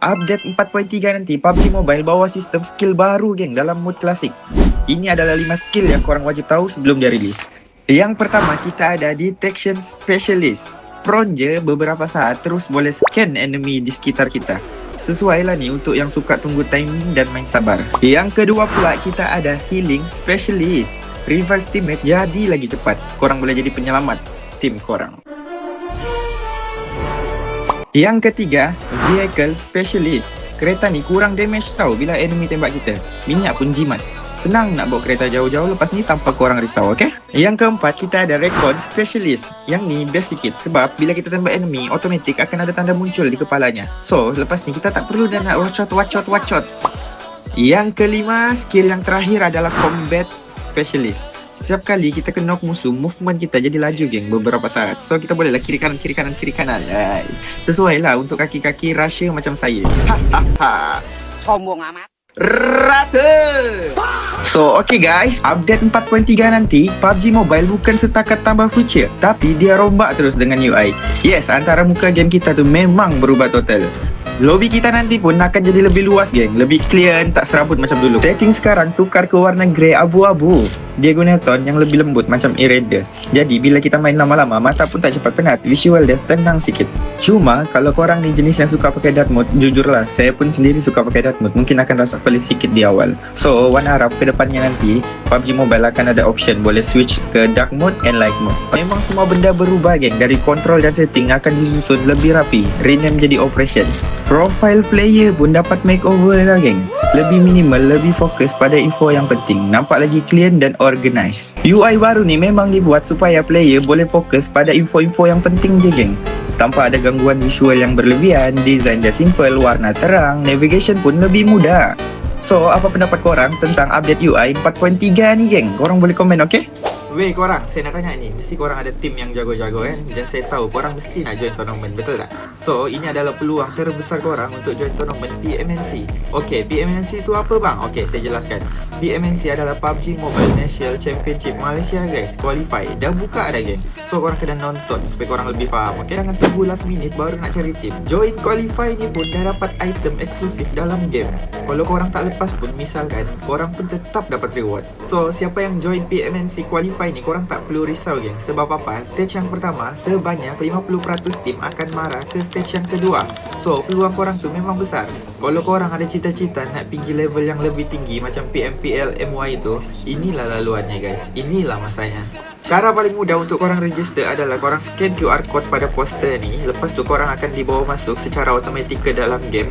Update 4.3 nanti PUBG Mobile bawa sistem skill baru geng dalam mode klasik. Ini adalah 5 skill yang korang wajib tahu sebelum dia rilis. Yang pertama kita ada Detection Specialist. Prone je beberapa saat terus boleh scan enemy di sekitar kita. Sesuai lah ni untuk yang suka tunggu timing dan main sabar. Yang kedua pula kita ada Healing Specialist. Revive teammate jadi lagi cepat. Korang boleh jadi penyelamat tim korang. Yang ketiga, Vehicle Specialist. Kereta ni kurang damage tau bila enemy tembak kita. Minyak pun jimat. Senang nak bawa kereta jauh-jauh lepas ni tanpa korang risau, okey? Yang keempat, kita ada Recon Specialist. Yang ni best sikit sebab bila kita tembak enemy, otomatik akan ada tanda muncul di kepalanya. So, lepas ni kita tak perlu dah nak wacot. Yang kelima, skill yang terakhir adalah Combat Specialist. Setiap kali kita kena knock musuh, movement kita jadi laju geng beberapa saat. So kita bolehlah kiri kanan. Sesuai lah untuk kaki-kaki rusher macam saya. Sombong amat. Rata. So okay guys, update 4.3 nanti PUBG Mobile bukan setakat tambah feature, tapi dia rombak terus dengan UI. Yes, antara muka game kita tu memang berubah total. Lobby kita nanti pun akan jadi lebih luas geng, lebih clear, tak serabut macam dulu. Setting sekarang tukar ke warna grey abu-abu. Dia guna tone yang lebih lembut macam Irradiant. Jadi bila kita main lama-lama, mata pun tak cepat penat, visual dia tenang sikit. Cuma kalau korang ni jenis yang suka pakai dark mode, jujurlah saya pun sendiri suka pakai dark mode, mungkin akan rasa pelik sikit di awal. So Wan harap ke depannya nanti PUBG Mobile akan ada option boleh switch ke dark mode and light mode. Memang semua benda berubah geng, dari control dan setting akan disusun lebih rapi, rename jadi operation. Profile player pun dapat makeover lah geng. Lebih minimal, lebih fokus pada info yang penting. Nampak lagi clean dan organized. UI baru ni memang dibuat supaya player boleh fokus pada info-info yang penting je geng. Tanpa ada gangguan visual yang berlebihan, design dia simple, warna terang, navigation pun lebih mudah. So, apa pendapat korang tentang update UI 4.3 ni geng? Korang boleh komen, okay? Weh korang, saya nak tanya ni, mesti korang ada tim yang jago-jago kan? Dan saya tahu korang mesti nak join tournament, betul tak? So, ini adalah peluang terbesar korang untuk join tournament PMNC. Okay, PMNC tu apa bang? Okay, saya jelaskan. PMNC adalah PUBG Mobile National Championship Malaysia guys, qualify. Dah buka dah geng. So, korang kena nonton supaya korang lebih faham. Okay, jangan tunggu last minute baru nak cari tim. Join qualify ni pun dah dapat item eksklusif dalam game. Kalau korang tak lepas pun, misalkan, korang pun tetap dapat reward. So, siapa yang join PMNC qualify ni, korang tak perlu risau geng. Sebab apa? Stage yang pertama sebanyak 50% tim akan marah ke stage yang kedua. So peluang korang tu memang besar. Kalau korang ada cita-cita nak pergi level yang lebih tinggi macam PMPL MY tu, inilah laluannya guys. Inilah masanya. Cara paling mudah untuk korang register adalah korang scan QR code pada poster ni. Lepas tu korang akan dibawa masuk secara automatik ke dalam game